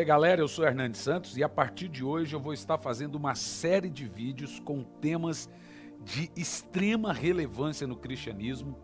galera, eu sou Hernandes Santos e a partir de hoje eu vou estar fazendo uma série de vídeos com temas de extrema relevância no cristianismo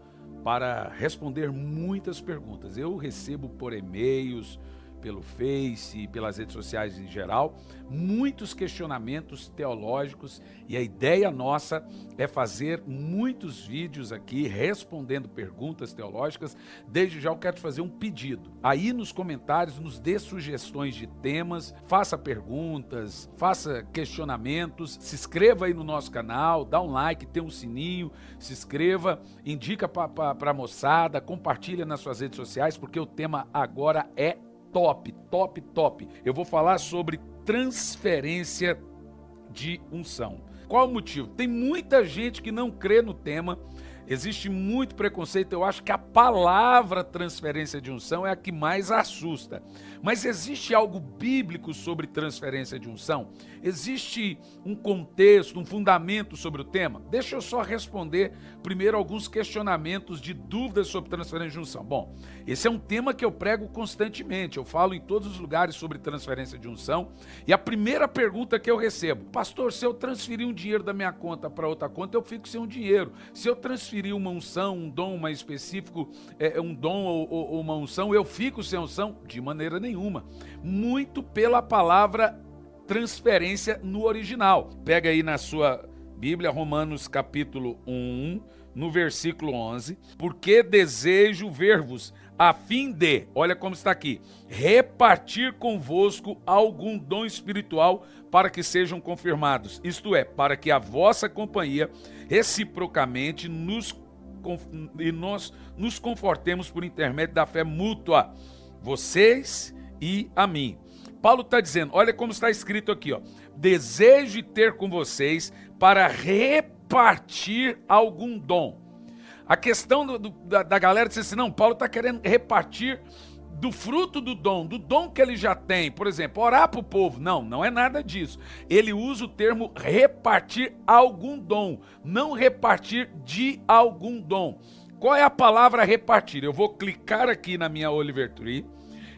para responder muitas perguntas. Eu recebo por e-mails, pelo Face e pelas redes sociais em geral, muitos questionamentos teológicos e a ideia nossa é fazer muitos vídeos aqui respondendo perguntas teológicas. Desde já eu quero te fazer um pedido. Aí nos comentários nos dê sugestões de temas, faça perguntas, faça questionamentos, se inscreva aí no nosso canal, dá um like, tem um sininho, se inscreva, indica para a moçada, compartilha nas suas redes sociais, porque o tema agora é top. Eu vou falar sobre transferência de unção. Qual o motivo? Tem muita gente que não crê no tema, existe muito preconceito. Eu acho que a palavra transferência de unção é a que mais assusta. Mas existe algo bíblico sobre transferência de unção? Existe um contexto, um fundamento sobre o tema? Deixa eu só responder primeiro alguns questionamentos de dúvidas sobre transferência de unção. Bom, esse é um tema que eu prego constantemente, eu falo em todos os lugares sobre transferência de unção, e a primeira pergunta que eu recebo: pastor, se eu transferir um dinheiro da minha conta para outra conta, eu fico sem um dinheiro. Se eu transferir uma unção, um dom mais específico, um dom ou uma unção, eu fico sem unção? De maneira nenhuma. Muito pela palavra transferência no original. Pega aí na sua Bíblia, Romanos capítulo 1, no versículo 11. Porque desejo ver-vos a fim de, olha como está aqui, repartir convosco algum dom espiritual para que sejam confirmados. Isto é, para que a vossa companhia reciprocamente nós nos confortemos por intermédio da fé mútua, vocês e a mim. Paulo está dizendo, olha como está escrito aqui, ó: desejo ter com vocês para repartir algum dom. A questão da galera diz assim, não, Paulo está querendo repartir do fruto do dom que ele já tem. Por exemplo, orar para o povo. Não, não é nada disso. Ele usa o termo repartir algum dom, não repartir de algum dom. Qual é a palavra repartir? Eu vou clicar aqui na minha Oliver Tree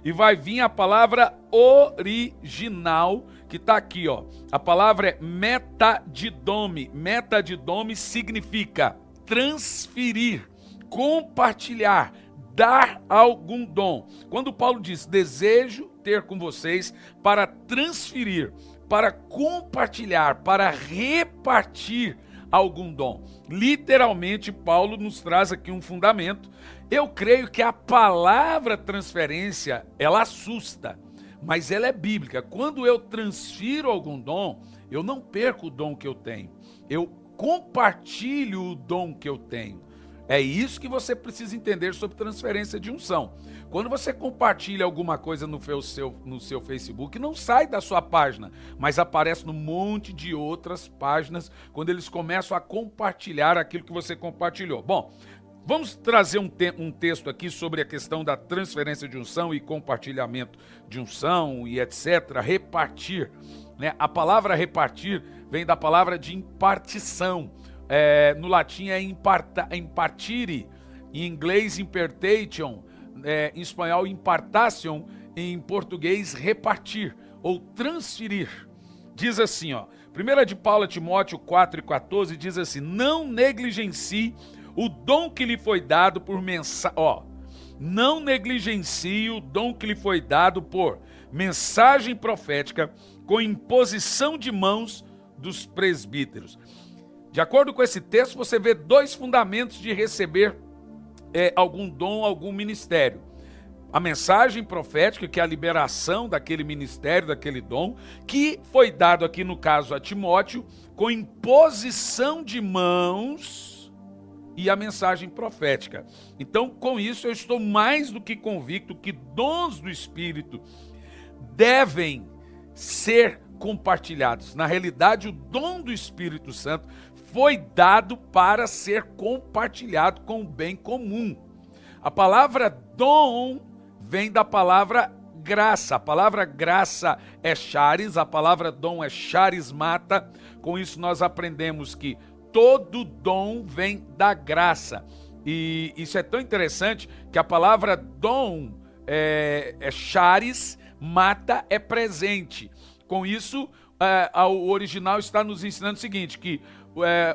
e vai vir a palavra original, que está aqui, ó. A palavra é metadidome. Metadidome significa transferir, compartilhar, dar algum dom. Quando Paulo diz, desejo ter com vocês para transferir, para compartilhar, para repartir algum dom. Literalmente, Paulo nos traz aqui um fundamento. Eu creio que a palavra transferência, ela assusta, mas ela é bíblica. Quando eu transfiro algum dom, eu não perco o dom que eu tenho. Eu compartilho o dom que eu tenho. É isso que você precisa entender sobre transferência de unção. Quando você compartilha alguma coisa no seu Facebook, não sai da sua página, mas aparece num monte de outras páginas quando eles começam a compartilhar aquilo que você compartilhou. Bom, vamos trazer um texto aqui sobre a questão da transferência de unção e compartilhamento de unção e etc. Repartir, né? A palavra repartir vem da palavra de impartição. No latim é impartire, em inglês impartation, em espanhol impartation, em português repartir ou transferir. Diz assim, ó, 1 de Paulo a Timóteo 4:14 diz assim: não negligencie o dom que lhe foi dado por não negligencie o dom que lhe foi dado por mensagem profética com imposição de mãos dos presbíteros. De acordo com esse texto, você vê dois fundamentos de receber algum dom, algum ministério. A mensagem profética, que é a liberação daquele ministério, daquele dom, que foi dado aqui no caso a Timóteo, com imposição de mãos, e a mensagem profética. Então, com isso, eu estou mais do que convicto que dons do Espírito devem ser compartilhados. Na realidade, o dom do Espírito Santo foi dado para ser compartilhado com o bem comum. A palavra dom vem da palavra graça. A palavra graça é charis, a palavra dom é charismata. Com isso nós aprendemos que todo dom vem da graça. E isso é tão interessante que a palavra dom é charis, Mata é presente. Com isso, o original está nos ensinando o seguinte, que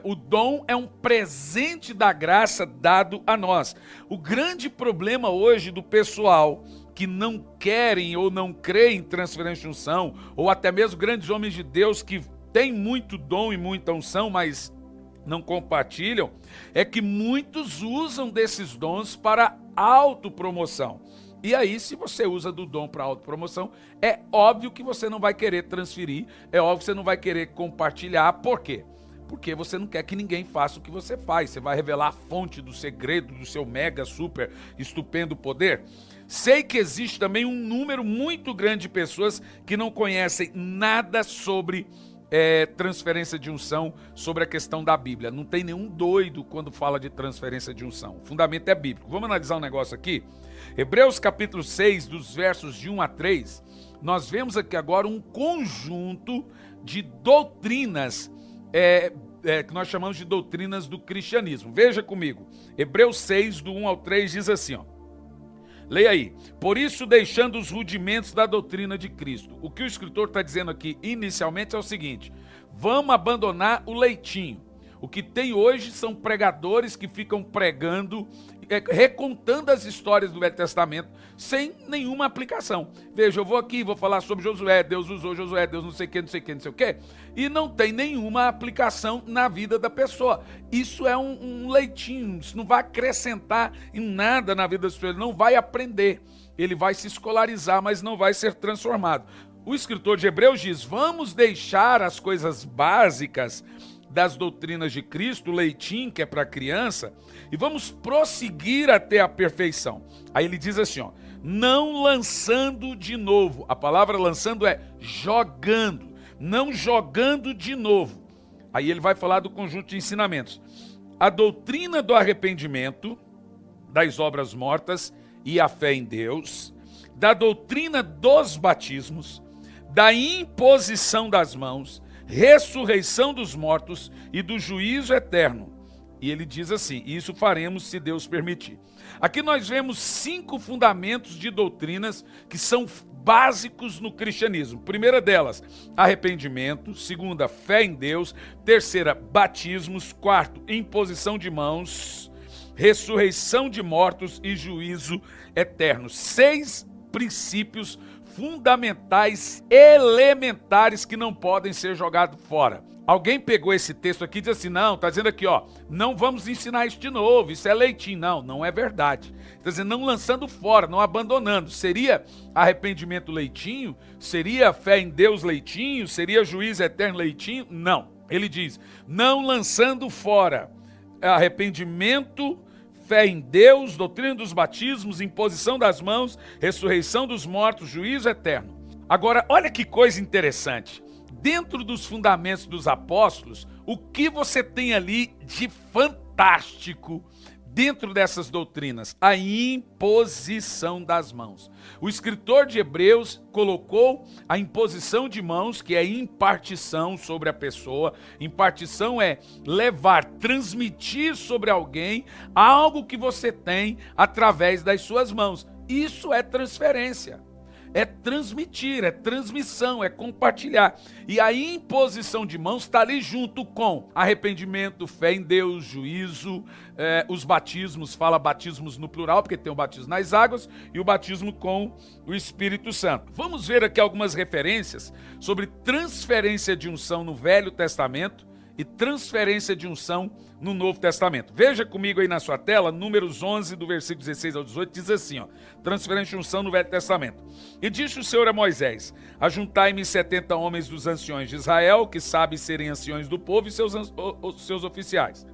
o dom é um presente da graça dado a nós. O grande problema hoje do pessoal que não querem ou não creem em transferência de unção, ou até mesmo grandes homens de Deus que têm muito dom e muita unção, mas não compartilham, é que muitos usam desses dons para autopromoção. E aí, se você usa do dom para autopromoção, é óbvio que você não vai querer transferir, é óbvio que você não vai querer compartilhar. Por quê? Porque você não quer que ninguém faça o que você faz. Você vai revelar a fonte do segredo do seu mega, super, estupendo poder. Sei que existe também um número muito grande de pessoas que não conhecem nada sobre transferência de unção, sobre a questão da Bíblia. Não tem nenhum doido quando fala de transferência de unção. O fundamento é bíblico. Vamos analisar um negócio aqui? Hebreus capítulo 6, dos versos de 1 a 3, nós vemos aqui agora um conjunto de doutrinas que nós chamamos de doutrinas do cristianismo. Veja comigo, Hebreus 6, do 1 ao 3, diz assim, ó. Leia aí. Por isso, deixando os rudimentos da doutrina de Cristo. O que o escritor está dizendo aqui inicialmente é o seguinte: vamos abandonar o leitinho. O que tem hoje são pregadores que ficam pregando, recontando as histórias do Velho Testamento sem nenhuma aplicação. Veja, eu vou aqui, vou falar sobre Josué, Deus usou Josué, Deus não sei o que, não sei o que, não sei o que, e não tem nenhuma aplicação na vida da pessoa. Isso é um leitinho, isso não vai acrescentar em nada na vida das pessoas, ele não vai aprender, ele vai se escolarizar, mas não vai ser transformado. O escritor de Hebreus diz, vamos deixar as coisas básicas das doutrinas de Cristo, o leitinho que é para criança, e vamos prosseguir até a perfeição. Aí ele diz assim, ó, não lançando de novo. A palavra lançando é jogando, não jogando de novo. Aí ele vai falar do conjunto de ensinamentos. A doutrina do arrependimento, das obras mortas e a fé em Deus, da doutrina dos batismos, da imposição das mãos, ressurreição dos mortos e do juízo eterno. E ele diz assim, isso faremos se Deus permitir. Aqui nós vemos 5 fundamentos de doutrinas que são básicos no cristianismo. Primeira delas, arrependimento. Segunda, fé em Deus. Terceira, batismos. Quarto, imposição de mãos, ressurreição de mortos e juízo eterno. 6 princípios fundamentais, elementares, que não podem ser jogados fora. Alguém pegou esse texto aqui e disse assim, não, está dizendo aqui, ó, não vamos ensinar isso de novo, isso é leitinho. Não, não é verdade. Está dizendo, não lançando fora, não abandonando. Seria arrependimento leitinho? Seria fé em Deus leitinho? Seria juízo eterno leitinho? Não. Ele diz, não lançando fora. Arrependimento, fé em Deus, doutrina dos batismos, imposição das mãos, ressurreição dos mortos, juízo eterno. Agora, olha que coisa interessante. Dentro dos fundamentos dos apóstolos, o que você tem ali de fantástico dentro dessas doutrinas? A imposição das mãos. O escritor de Hebreus colocou a imposição de mãos, que é impartição sobre a pessoa. Impartição é levar, transmitir sobre alguém algo que você tem através das suas mãos. Isso é transferência. É transmitir, é transmissão, é compartilhar. E a imposição de mãos está ali junto com arrependimento, fé em Deus, juízo, os batismos, fala batismos no plural, porque tem o batismo nas águas e o batismo com o Espírito Santo. Vamos ver aqui algumas referências sobre transferência de unção no Velho Testamento e transferência de unção no Novo Testamento. Veja comigo aí na sua tela, Números 11, do versículo 16 ao 18, diz assim, ó, transferência de unção no Velho Testamento. E disse o Senhor a Moisés, ajuntai-me 70 homens dos anciões de Israel, que sabem serem anciões do povo e seus oficiais,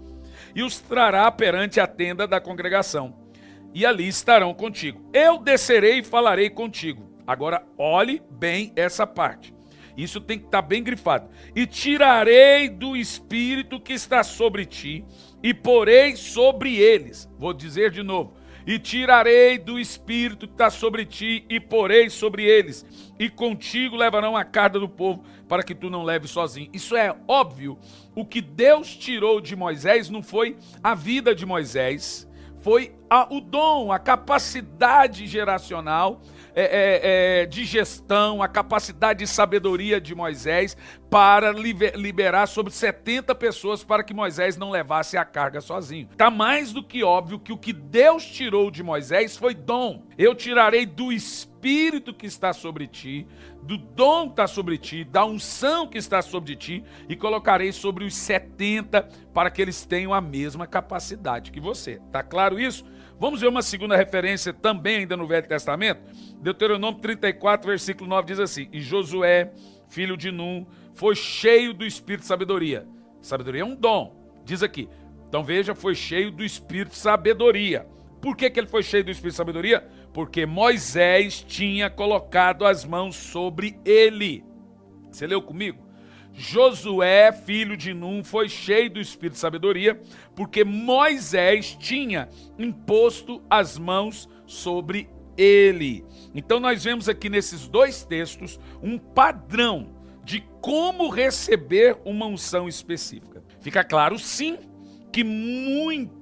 e os trará perante a tenda da congregação, e ali estarão contigo. Eu descerei e falarei contigo. Agora, olhe bem essa parte. Isso tem que estar bem grifado. E tirarei do espírito que está sobre ti e porei sobre eles. Vou dizer de novo. E tirarei do espírito que está sobre ti e porei sobre eles. E contigo levarão a carga do povo para que tu não leves sozinho. Isso é óbvio. O que Deus tirou de Moisés não foi a vida de Moisés. Foi o dom, a capacidade geracional de gestão, a capacidade de sabedoria de Moisés para liberar sobre 70 pessoas para que Moisés não levasse a carga sozinho. Está mais do que óbvio que o que Deus tirou de Moisés foi dom. Eu tirarei do Espírito que está sobre ti, do dom que está sobre ti, da unção que está sobre ti, e colocarei sobre os 70 para que eles tenham a mesma capacidade que você. Está claro isso? Vamos ver uma segunda referência também ainda no Velho Testamento. Deuteronômio 34, versículo 9 diz assim: e Josué, filho de Num, foi cheio do Espírito de sabedoria. Sabedoria é um dom, diz aqui. Então veja, foi cheio do Espírito de sabedoria. Por que ele foi cheio do Espírito de sabedoria? Porque Moisés tinha colocado as mãos sobre ele. Você leu comigo? Josué, filho de Num, foi cheio do Espírito de sabedoria, porque Moisés tinha imposto as mãos sobre ele. Então nós vemos aqui nesses dois textos um padrão de como receber uma unção específica. Fica claro, sim, que muito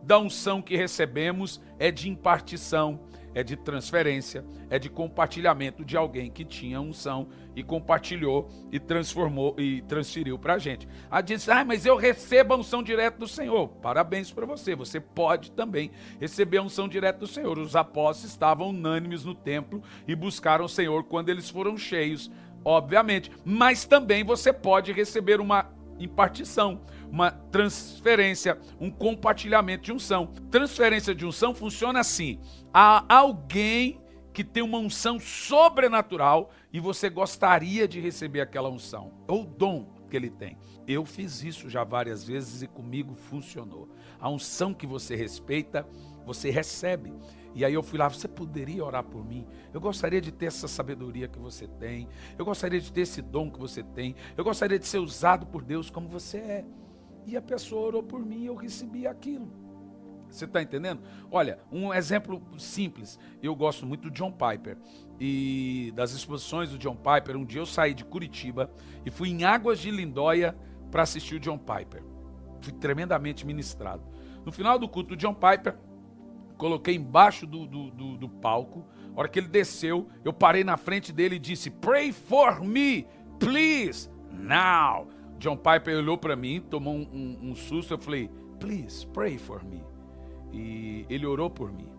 da unção que recebemos é de impartição, é de transferência, é de compartilhamento de alguém que tinha unção e compartilhou e transformou e transferiu para a gente. Aí diz, mas eu recebo a unção direto do Senhor. Parabéns para você, você pode também receber a unção direto do Senhor. Os apóstolos estavam unânimes no templo e buscaram o Senhor quando eles foram cheios, obviamente. Mas também você pode receber uma impartição, uma transferência, um compartilhamento de unção. Transferência de unção funciona assim: há alguém que tem uma unção sobrenatural e você gostaria de receber aquela unção, ou dom que ele tem. Eu fiz isso já várias vezes e comigo funcionou. A unção que você respeita, você recebe. E aí eu fui lá, você poderia orar por mim? Eu gostaria de ter essa sabedoria que você tem. Eu gostaria de ter esse dom que você tem. Eu gostaria de ser usado por Deus como você é. E a pessoa orou por mim e eu recebi aquilo. Você está entendendo? Olha, um exemplo simples. Eu gosto muito do John Piper. E das exposições do John Piper, um dia eu saí de Curitiba e fui em Águas de Lindóia para assistir o John Piper. Fui tremendamente ministrado. No final do culto do John Piper, coloquei embaixo do palco. A hora que ele desceu, eu parei na frente dele e disse, pray for me, please, now. John Piper olhou para mim, tomou um susto. Eu falei, please, pray for me. E ele orou por mim.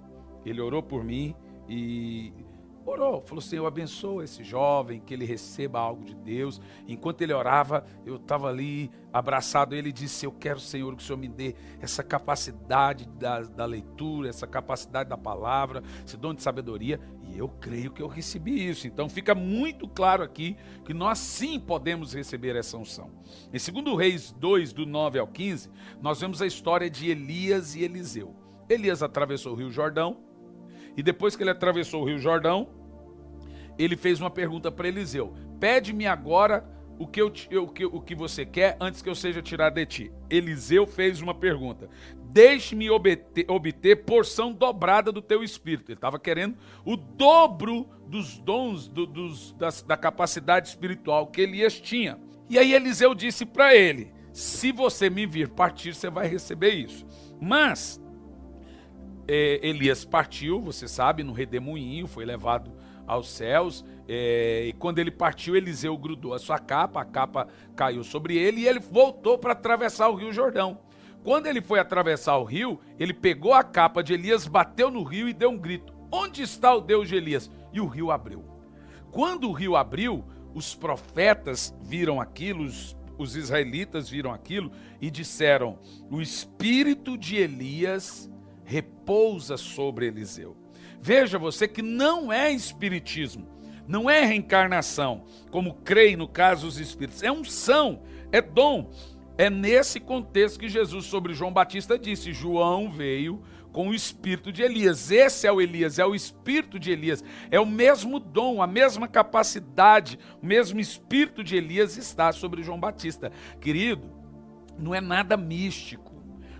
Ele orou por mim e orou. Falou, Senhor, abençoa esse jovem, que ele receba algo de Deus. Enquanto ele orava, eu estava ali abraçado a ele e disse, eu quero, Senhor, que o Senhor me dê essa capacidade da leitura, essa capacidade da palavra, esse dom de sabedoria. E eu creio que eu recebi isso. Então fica muito claro aqui que nós sim podemos receber essa unção. Em 2 Reis 2, do 9 ao 15, nós vemos a história de Elias e Eliseu. Elias atravessou o Rio Jordão, e depois que ele atravessou o Rio Jordão, ele fez uma pergunta para Eliseu, pede-me agora o que você quer antes que eu seja tirado de ti. Eliseu fez uma pergunta, deixe-me obter porção dobrada do teu espírito. Ele estava querendo o dobro dos dons, da capacidade espiritual que Elias tinha. E aí Eliseu disse para ele, se você me vir partir, você vai receber isso. Mas Elias partiu, você sabe, no redemoinho, foi levado aos céus, e quando ele partiu, Eliseu grudou a sua capa, a capa caiu sobre ele e ele voltou para atravessar o Rio Jordão. Quando ele foi atravessar o rio, ele pegou a capa de Elias, bateu no rio e deu um grito, onde está o Deus de Elias? E o rio abriu. Quando o rio abriu, os profetas viram aquilo, os israelitas viram aquilo e disseram, o espírito de Elias repousa sobre Eliseu. Veja você que não é espiritismo, não é reencarnação, como creem no caso os espíritos, é unção, é dom. É nesse contexto que Jesus sobre João Batista disse, João veio com o espírito de Elias. Esse é o Elias, é o espírito de Elias, é o mesmo dom, a mesma capacidade, o mesmo espírito de Elias está sobre João Batista. Querido, não é nada místico.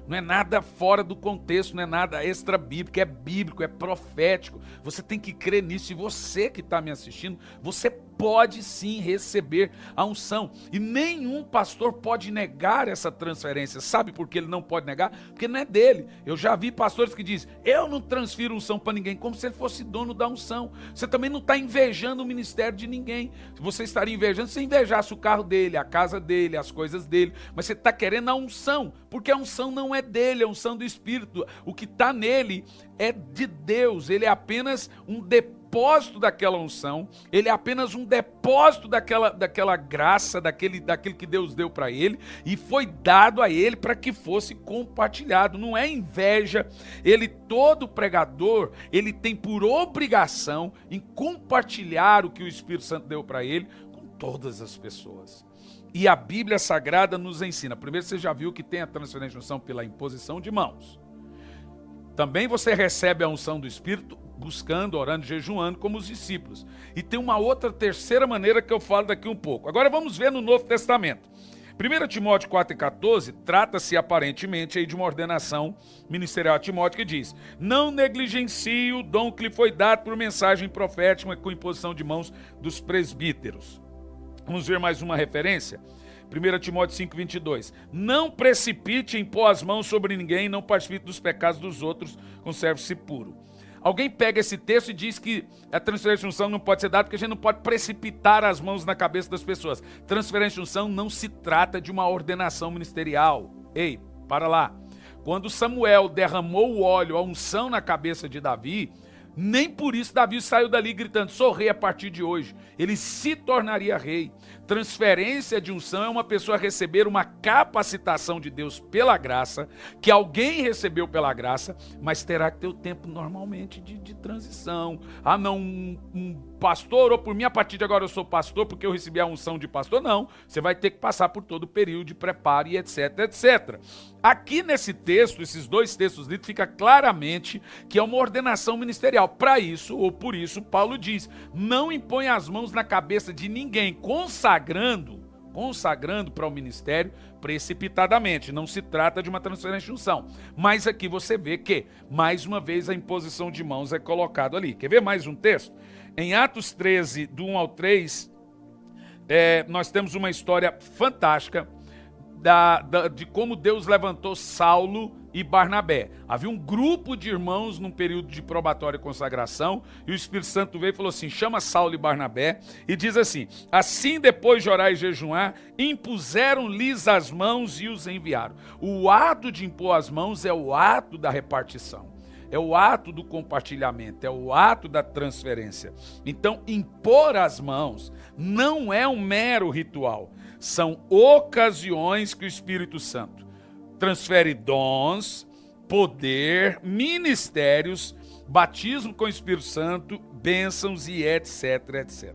Não é nada fora do contexto, não é nada extra-bíblico, é bíblico, é profético. Você tem que crer nisso. E você que está me assistindo, você pode sim receber a unção. E nenhum pastor pode negar essa transferência. Sabe por que ele não pode negar? Porque não é dele. Eu já vi pastores que dizem, eu não transfiro unção para ninguém, como se ele fosse dono da unção. Você também não está invejando o ministério de ninguém. Se você estaria invejando, você invejasse o carro dele, a casa dele, as coisas dele. Mas você está querendo a unção, porque a unção não é dele, é a unção do Espírito. O que está nele é de Deus, ele é apenas um depósito daquela unção, ele é apenas um depósito daquela graça, daquele que Deus deu para ele, e foi dado a ele para que fosse compartilhado. Não é inveja. Todo pregador, ele tem por obrigação em compartilhar o que o Espírito Santo deu para ele com todas as pessoas. E a Bíblia Sagrada nos ensina. Primeiro, você já viu que tem a transferência de unção pela imposição de mãos. Também você recebe a unção do Espírito buscando, orando, jejuando, como os discípulos. E tem uma outra terceira maneira que eu falo daqui um pouco. Agora vamos ver no Novo Testamento. 1 Timóteo 4,14 trata-se aparentemente aí de uma ordenação ministerial a Timóteo que diz: não negligencie o dom que lhe foi dado por mensagem profética com imposição de mãos dos presbíteros. Vamos ver mais uma referência? 1 Timóteo 5,22. Não precipite em pôr as mãos sobre ninguém, não participe dos pecados dos outros, conserve-se puro. Alguém pega esse texto e diz que a transferência de unção não pode ser dada porque a gente não pode precipitar as mãos na cabeça das pessoas. Transferência de unção não se trata de uma ordenação ministerial. Ei, para lá. Quando Samuel derramou o óleo, a unção na cabeça de Davi, nem por isso Davi saiu dali gritando, sou rei a partir de hoje. Ele se tornaria rei. Transferência de unção é uma pessoa receber uma capacitação de Deus pela graça, que alguém recebeu pela graça, mas terá que ter o tempo normalmente de transição. Ah não, um pastor, ou por mim a partir de agora eu sou pastor porque eu recebi a unção de pastor. Não, você vai ter que passar por todo o período de preparo e etc, etc. Aqui nesse texto, esses dois textos lidos, fica claramente que é uma ordenação ministerial. Para isso, ou por isso, Paulo diz, não impõe as mãos na cabeça de ninguém, consagrando para o ministério precipitadamente. Não se trata de uma transferência de unção. Mas aqui você vê que, mais uma vez, a imposição de mãos é colocado ali. Quer ver mais um texto? Em Atos 13, do 1 ao 3, nós temos uma história fantástica de como Deus levantou Saulo e Barnabé. Havia um grupo de irmãos num período de probatória e consagração, e o Espírito Santo veio e falou assim, chama Saulo e Barnabé, e diz assim, assim depois de orar e jejuar, impuseram-lhes as mãos e os enviaram. O ato de impor as mãos é o ato da repartição. É o ato do compartilhamento, é o ato da transferência. Então, impor as mãos não é um mero ritual. São ocasiões que o Espírito Santo transfere dons, poder, ministérios, batismo com o Espírito Santo, bênçãos e etc, etc.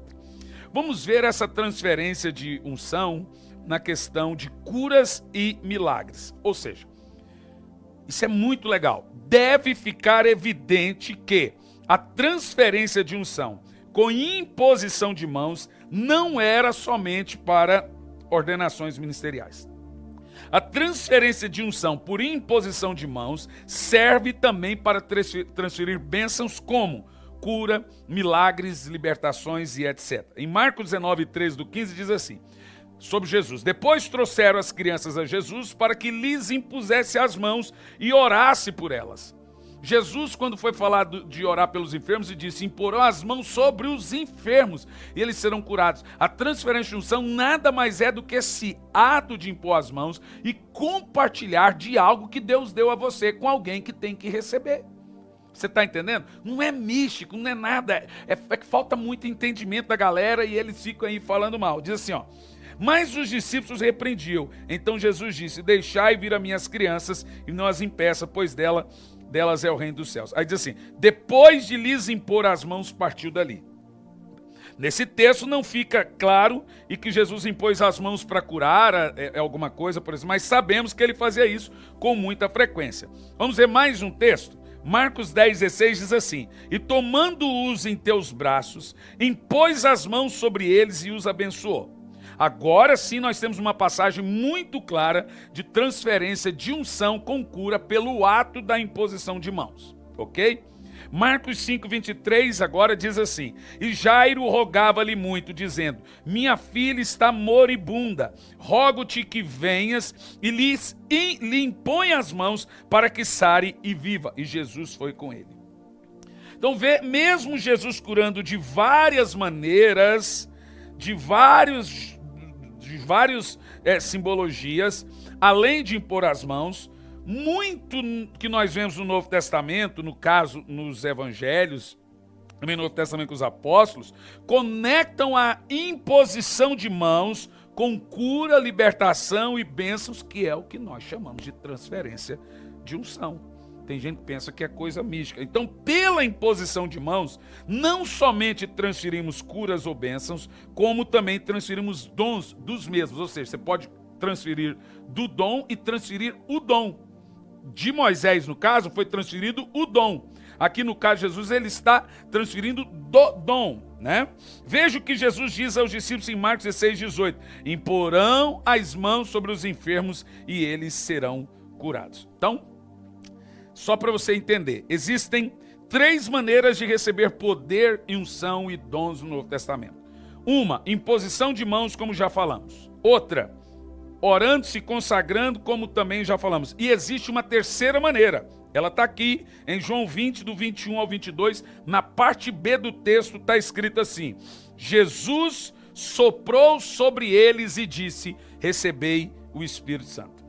Vamos ver essa transferência de unção na questão de curas e milagres. Ou seja, isso é muito legal. Deve ficar evidente que a transferência de unção com imposição de mãos não era somente para ordenações ministeriais. A transferência de unção por imposição de mãos serve também para transferir bênçãos como cura, milagres, libertações e etc. Em Marcos 19, 13 do 15 diz assim, sobre Jesus. Depois trouxeram as crianças a Jesus para que lhes impusesse as mãos e orasse por elas. Jesus, quando foi falar de orar pelos enfermos, ele disse, imporão as mãos sobre os enfermos e eles serão curados. A transferência de unção nada mais é do que esse ato de impor as mãos e compartilhar de algo que Deus deu a você com alguém que tem que receber. Você está entendendo? Não é místico, não é nada. É que falta muito entendimento da galera e eles ficam aí falando mal. Diz assim, ó. Mas os discípulos repreendiam. Então Jesus disse, deixai vir as minhas crianças e não as impeça, pois delas é o reino dos céus. Aí diz assim, depois de lhes impor as mãos, partiu dali. Nesse texto não fica claro e que Jesus impôs as mãos para curar alguma coisa, por exemplo, mas sabemos que ele fazia isso com muita frequência. Vamos ver mais um texto? Marcos 10, 16 diz assim, e tomando-os em teus braços, impôs as mãos sobre eles e os abençoou. Agora sim nós temos uma passagem muito clara de transferência de unção com cura pelo ato da imposição de mãos, ok? Marcos 5:23 agora diz assim: e Jairo rogava-lhe muito, dizendo: minha filha está moribunda, rogo-te que venhas e lhe impõe as mãos para que sare e viva. E Jesus foi com ele. Então vê, mesmo Jesus curando de várias maneiras, de várias simbologias, além de impor as mãos, muito que nós vemos no Novo Testamento, no caso nos Evangelhos, também no Novo Testamento com os apóstolos, conectam a imposição de mãos com cura, libertação e bênçãos, que é o que nós chamamos de transferência de unção. Tem gente que pensa que é coisa mística. Então, pela imposição de mãos, não somente transferimos curas ou bênçãos, como também transferimos dons dos mesmos. Ou seja, você pode transferir do dom e transferir o dom. De Moisés, no caso, foi transferido o dom. Aqui no caso de Jesus, ele está transferindo do dom, né? Veja o que Jesus diz aos discípulos em Marcos 16:18. Imporão as mãos sobre os enfermos e eles serão curados. Então, só para você entender, existem 3 maneiras de receber poder, unção e dons no Novo Testamento. Uma, imposição de mãos, como já falamos. Outra, orando-se, consagrando, como também já falamos. E existe uma terceira maneira. Ela está aqui em João 20, do 21 ao 22. Na parte B do texto está escrito assim: Jesus soprou sobre eles e disse: recebei o Espírito Santo.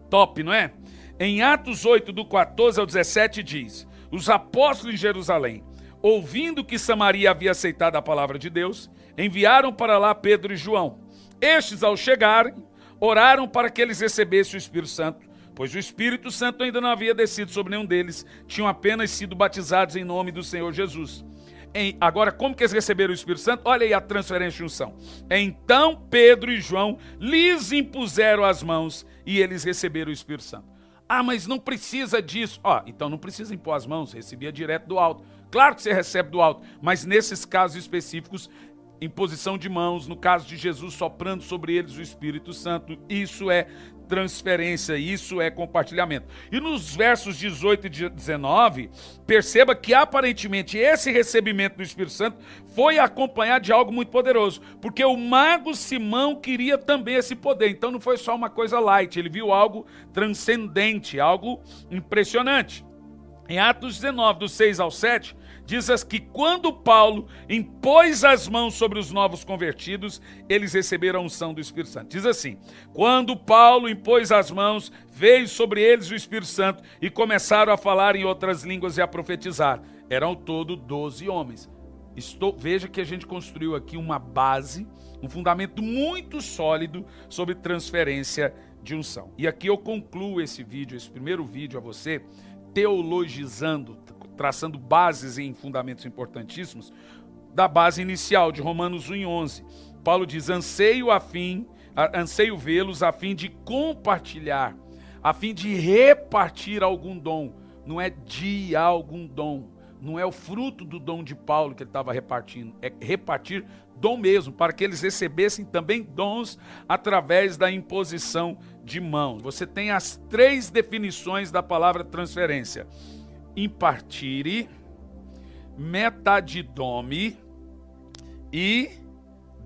Top, não é? Em Atos 8, do 14 ao 17 diz: os apóstolos em Jerusalém, ouvindo que Samaria havia aceitado a palavra de Deus, enviaram para lá Pedro e João. Estes, ao chegarem, oraram para que eles recebessem o Espírito Santo, pois o Espírito Santo ainda não havia descido sobre nenhum deles, tinham apenas sido batizados em nome do Senhor Jesus. Agora, como que eles receberam o Espírito Santo? Olha aí a transferência de unção. Então Pedro e João lhes impuseram as mãos e eles receberam o Espírito Santo. Ah, mas não precisa disso. Então não precisa impor as mãos, recebia direto do alto. Claro que você recebe do alto, mas nesses casos específicos, imposição de mãos, no caso de Jesus soprando sobre eles o Espírito Santo, isso é transferência, isso é compartilhamento. E nos versos 18 e 19, perceba que aparentemente esse recebimento do Espírito Santo foi acompanhado de algo muito poderoso, porque o mago Simão queria também esse poder, então não foi só uma coisa light, ele viu algo transcendente, algo impressionante. Em Atos 19, do 6 ao 7, diz que quando Paulo impôs as mãos sobre os novos convertidos, eles receberam a unção do Espírito Santo. Diz assim: quando Paulo impôs as mãos, veio sobre eles o Espírito Santo e começaram a falar em outras línguas e a profetizar. Eram ao todo 12 homens. Veja que a gente construiu aqui uma base, um fundamento muito sólido sobre transferência de unção. E aqui eu concluo esse vídeo, esse primeiro vídeo a você, teologizando, traçando bases em fundamentos importantíssimos, da base inicial de Romanos 1:11. Paulo diz: anseio vê-los a fim de compartilhar, a fim de repartir algum dom. Não é de algum dom, não é o fruto do dom de Paulo que ele estava repartindo, é repartir dom mesmo, para que eles recebessem também dons através da imposição de mãos. Você tem as 3 definições da palavra transferência: impartire, metadidome e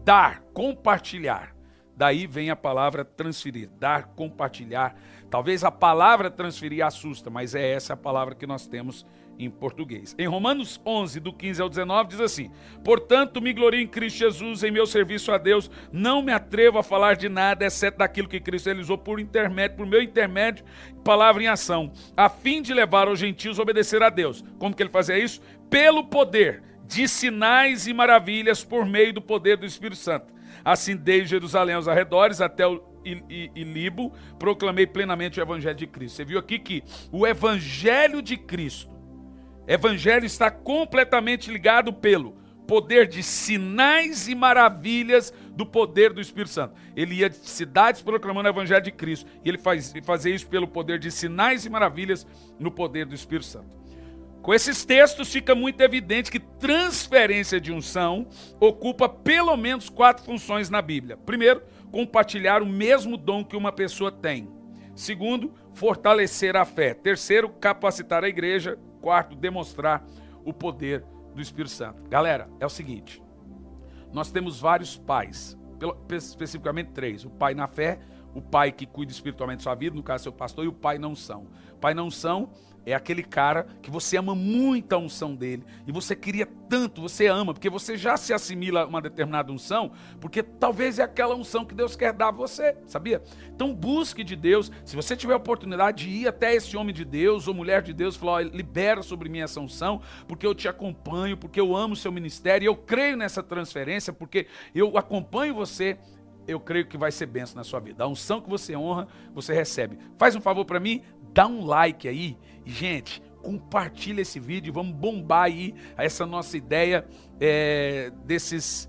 dar, compartilhar. Daí vem a palavra transferir, dar, compartilhar. Talvez a palavra transferir assusta, mas é essa a palavra que nós temos em português. Em Romanos 11, do 15 ao 19, diz assim: portanto, me glorio em Cristo Jesus, em meu serviço a Deus, não me atrevo a falar de nada, exceto daquilo que Cristo realizou por meu intermédio, palavra em ação, a fim de levar os gentios a obedecer a Deus. Como que ele fazia isso? Pelo poder de sinais e maravilhas, por meio do poder do Espírito Santo. Assim, desde Jerusalém aos arredores até o Ilibo, proclamei plenamente o Evangelho de Cristo. Você viu aqui que o Evangelho de Cristo, Evangelho está completamente ligado pelo poder de sinais e maravilhas do poder do Espírito Santo. Ele ia de cidades proclamando o Evangelho de Cristo, e ele fazia isso pelo poder de sinais e maravilhas no poder do Espírito Santo. Com esses textos fica muito evidente que transferência de unção ocupa pelo menos 4 funções na Bíblia. Primeiro, compartilhar o mesmo dom que uma pessoa tem. Segundo, fortalecer a fé. Terceiro, capacitar a igreja. quarto, demonstrar o poder do Espírito Santo. Galera, é o seguinte, nós temos vários pais, especificamente 3. O pai na fé, o pai que cuida espiritualmente da sua vida, no caso seu pastor, e o pai na unção. O pai na unção é aquele cara que você ama muito a unção dele, e você queria tanto, você ama, porque você já se assimila a uma determinada unção, porque talvez é aquela unção que Deus quer dar a você, sabia? Então busque de Deus, se você tiver a oportunidade de ir até esse homem de Deus, ou mulher de Deus, falar, libera sobre mim essa unção, porque eu te acompanho, porque eu amo o seu ministério, e eu creio nessa transferência, porque eu acompanho você, eu creio que vai ser bênção na sua vida. A unção que você honra, você recebe. Faz um favor para mim, dá um like aí. E, gente, compartilha esse vídeo. Vamos bombar aí essa nossa ideia desses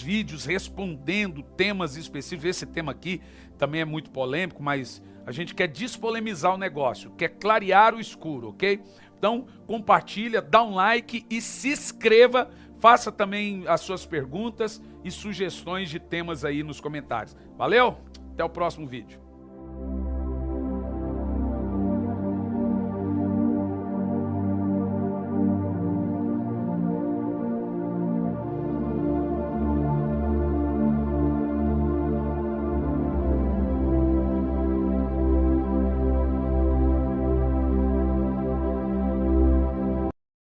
vídeos respondendo temas específicos. Esse tema aqui também é muito polêmico, mas a gente quer despolemizar o negócio, quer clarear o escuro, ok? Então, compartilha, dá um like e se inscreva. Faça também as suas perguntas e sugestões de temas aí nos comentários. Valeu? Até o próximo vídeo.